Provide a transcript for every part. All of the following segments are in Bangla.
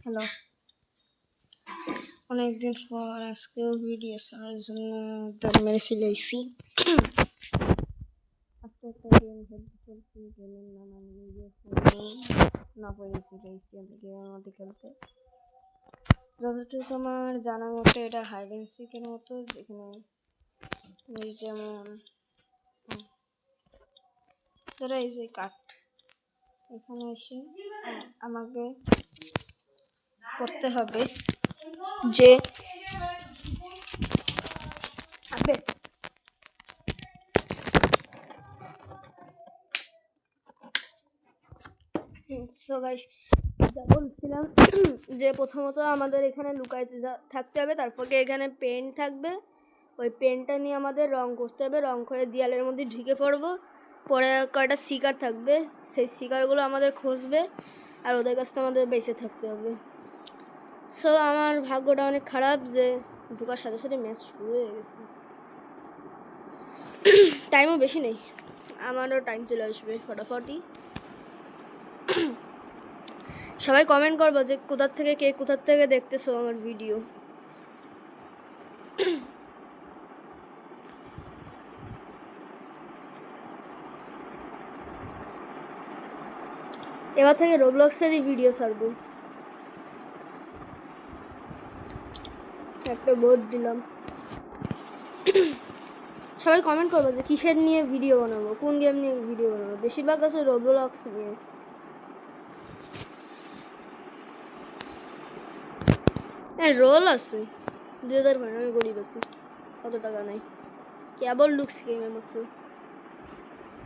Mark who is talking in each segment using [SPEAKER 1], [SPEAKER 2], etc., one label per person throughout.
[SPEAKER 1] হ্যালো, অনেকদিন পর আজকেও ভিডিও ছাড়ার জন্য দম মেরে চলে এসেছি। আজকে একটা গেম খেলতে চলছি, গেমের নাম আমি নিজে না পড়ে চলে এসেছি আমি গেমের মধ্যে খেলতে। যতটুকু আমার জানার মতো এটা হাইড অ্যান্ড সিকের মতো, যেখানে যেমন ধরো এই যে কাঠ, এখানে এসে আমাকে করতে হবে যে সো গাইস, যা বলছিলাম যে প্রথমত আমাদের এখানে লুকাইতে থাকতে হবে, তারপরে এখানে পেন থাকবে, ওই পেনটা নিয়ে আমাদের রং করতে হবে, রং করে দেয়ালের মধ্যে ঢুকে পড়বো। পরে কয়টা শিকার থাকবে, সেই শিকারগুলো আমাদের খুঁজবে আর ওদের কাছ থেকে আমাদের বেঁচে থাকতে হবে। সো আমার ভাগ্যটা অনেক খারাপ যে ঢোকার সাথে সাথে ম্যাচ শুরু হয়ে গেছে। টাইমও বেশি নেই, আমারও টাইম চলে আসবে ফটাফটি। সবাই কমেন্ট করবো যে কোথার থেকে দেখতেছো আমার ভিডিও। এবার থেকে রোবলক্সেরই ভিডিও ছাড়বো। একটা বোর্ড দিলাম, সবাই কমেন্ট করবো যে কিসের নিয়ে ভিডিও বানাবো, কোন গেম নিয়ে ভিডিও বানাবো। বেশিরভাগ আছে রোবলক্স নিয়ে। হ্যাঁ, রোল আছে 2000 হয়, আমি গরিব আছি, কত টাকা নাই, কেবল লুকস গেমের মাত্র।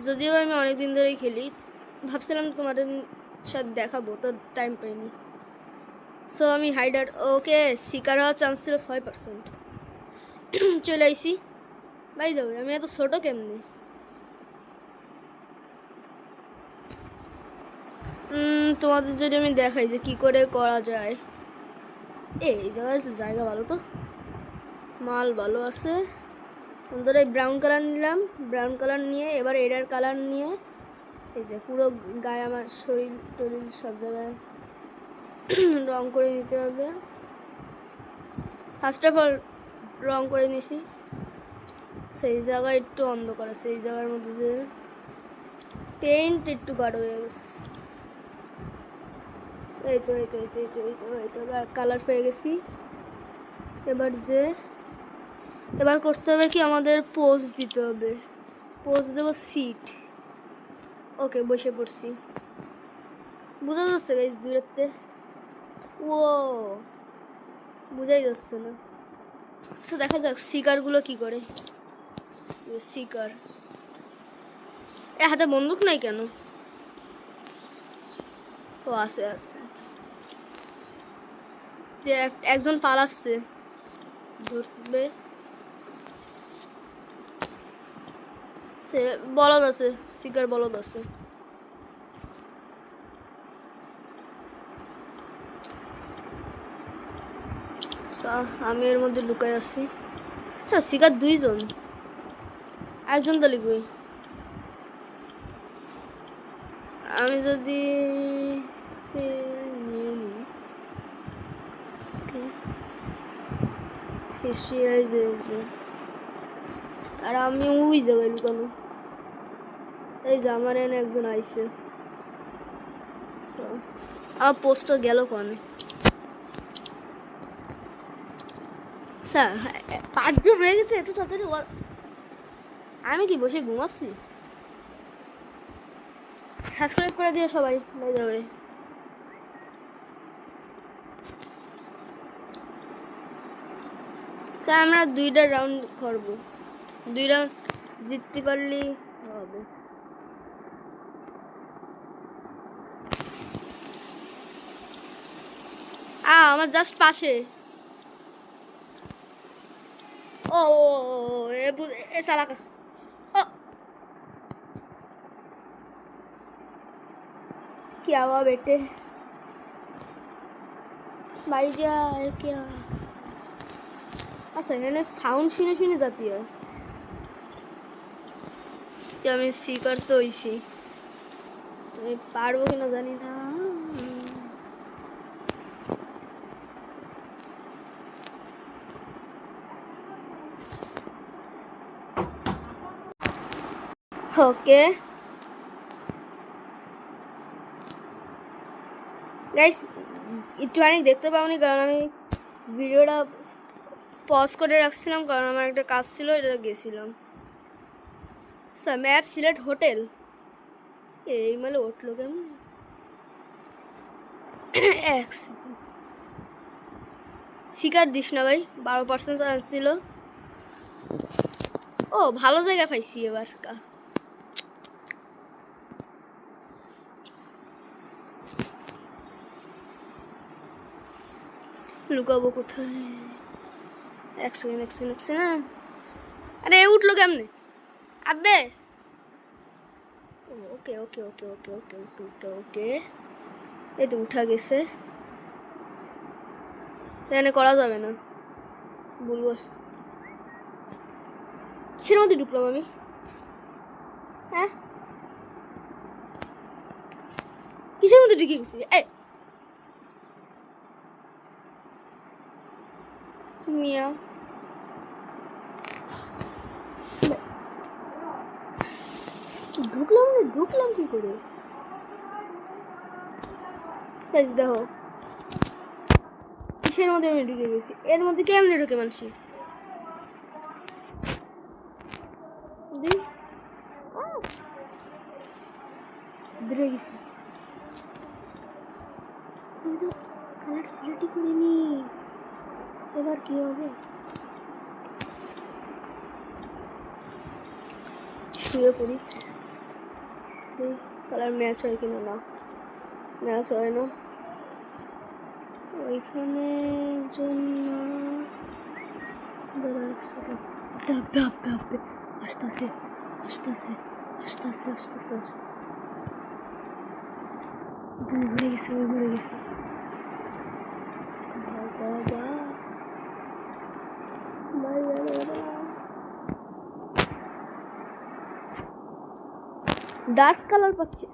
[SPEAKER 1] যদিও আমি অনেকদিন ধরেই খেলি, ভাবছিলাম তোমাদের সাথে দেখাবো, তো টাইম পাইনি। সো আমি হাইডার, ওকে শিকার হওয়ার চান্স ছিল 6%। চলে আইসি। বাই দাও, আমি এত ছোটো কেমনি? তোমাদের যদি আমি দেখাই যে কি করে করা যায়। এই জায়গা ভালো, তো মাল ভালো আছে। ধরো এই ব্রাউন কালার নিলাম, ব্রাউন কালার নিয়ে এবার এডার কালার নিয়ে এই যে পুরো গায়ে আমার শরীর টরিল সব জায়গায় রং করে নিতে হবে। ফার্স্ট অফ অল রং করে নিছি, সেই জায়গায় একটু অন্ধকার আছে, এই জায়গার মধ্যে যে পেইন্ট একটু গাঢ় হয়ে গেছে। এই তো কালার পেয়ে গেছি। এবার করতে হবে কি, আমাদের পোজ দিতে হবে। পোজ দেবো সিট। ওকে, বসে পড়ছি। বোঝা যাচ্ছে গাইস দূরেতে? ও বোঝাই যাচ্ছে না। আচ্ছা, দেখা যাক শিকারগুলো কি করে। শিকার এ হাতে বন্দুক নাই কেন? ও আছে, যে একজন পালাচ্ছে, ধরবে। সে বলদ আছে, শিকার বলদ আছে। আমি এর মধ্যে লুকাই আছি। আচ্ছা, শিকার 2 জন, একজন তো লিখবই। আমি যদি নিয়ে নিই আর আমি ওই জায়গায় লুকানো। এই যে আমার এনে একজন আইছে। আমার পোস্টটা গেল কনে? স্যার 5 জন হয়ে গেছে এত তাড়াতাড়ি? আমি কি বসে ঘুমাচ্ছি? সাবস্ক্রাইব করে দিও সবাই, বাই যাবে। আমরা 2টা রাউন্ড করবো, 2 রাউন্ড জিততে পারলেই হবে। আমার জাস্ট পাশে। ও এ সালাকাস। ও क्या हुआ बेटे? भाई जा क्या? আচ্ছা, এখানে সাউন্ড শুনে শুনে যাতে হয়। আমি শিকার তো হইছি, তুমি পারবো কিনা জানি না। ওকে গাইস, একটুখানি দেখতে পাওনি কারণ আমি ভিডিওটা পজ করে রাখছিলাম, কারণ আমার একটা কাজ ছিল, এটা গেছিলাম। স্যার ম্যাপ সিলেক্ট হোটেল, এই মানে উঠলো কেমন? এক সেকেন্ড, শিকার দিস না ভাই, 12% চান্স ছিল। ও ভালো জায়গা পাইছি এবার। লুকাবো কোথায়? এক সেকেন্ড। আরে উঠলো কেমনে আব্বে? ওকে ওকে ওকে ওকে ওকে ওকে ওকে ওকে, এই তো উঠা গেছে, এখানে করা যাবে না বলবো। কিসের মধ্যে ঢুকলাম আমি? হ্যাঁ কিসের মধ্যে ঢুকে গেছি? মিয়া ঢুকলাম কি করে? দেখো কিসের মধ্যে আমি ঢুকে গেছি, এর মধ্যে কেমনে ঢুকে মানুষের? বেড়ে গেছি, আমি তো কালার সিলেক্টই করিনি, এবার কি হবে? শুয়ে পড়ি, কালার ম্যাচ হয় কিনা। না ম্যাচ হয় না, ওইখানে জন্য আসতেছে ঘুরে গেছে ডার্ক কালার পাচ্ছি।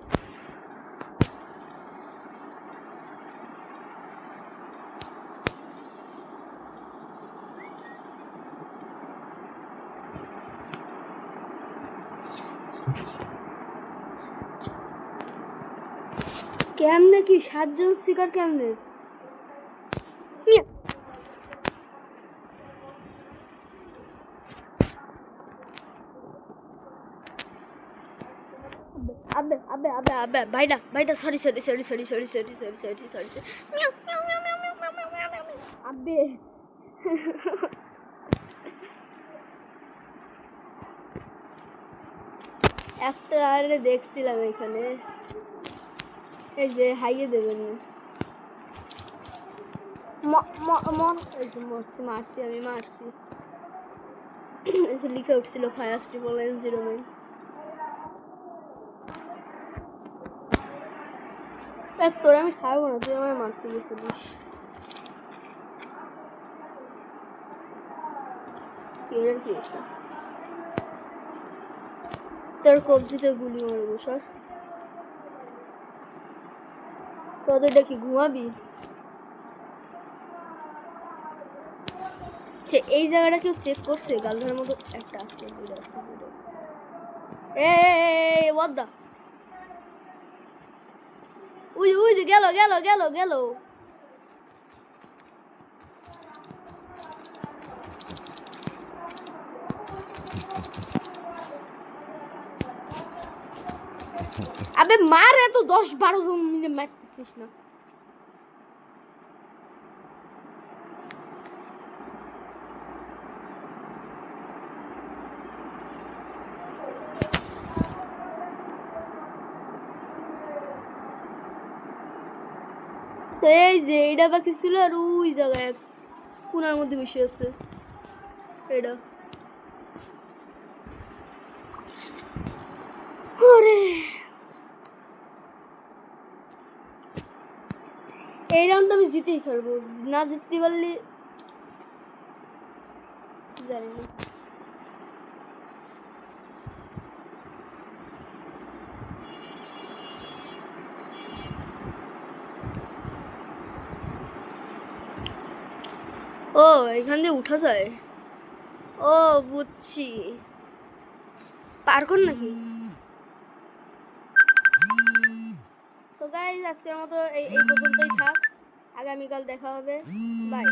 [SPEAKER 1] কেমনে কি 7 জন শিকার কেমনে? আবে ভাইটা সরি আবে একটা আরে দেখছিলাম এখানে, এই যে হাইয়ে দেবেন মারছি এসে লিখে উঠছিল ফায়ার ট্রিপল 09। তোরে আমি ছাড়বো না, তুই আমায় মারতে গেছিলিস। তোর কবজিতে গুলি মারবো স্যার। তোদেরটা কি ঘুমাবি? এই জায়গাটা কেউ চেক করছে? গালধার মতো একটা আছে, what the? উই যে গেল আবে মার, এত 10-12 জন মিলে মারতেছিস না। এই যে এটা বাকি ছিল, আর ওই জায়গায় কোনার মধ্যে বসে আছে এটা। এই রাউন্ড আমি জিতেই ছাড়বো, না জিততে পারলে জানি না। ও এখান দিয়ে উঠা যায়, ও বুঝছি, পার কর নাকি? তো গাইজ আজকের মতো এই পর্যন্তই থাক, আগামীকাল দেখা হবে, বাই।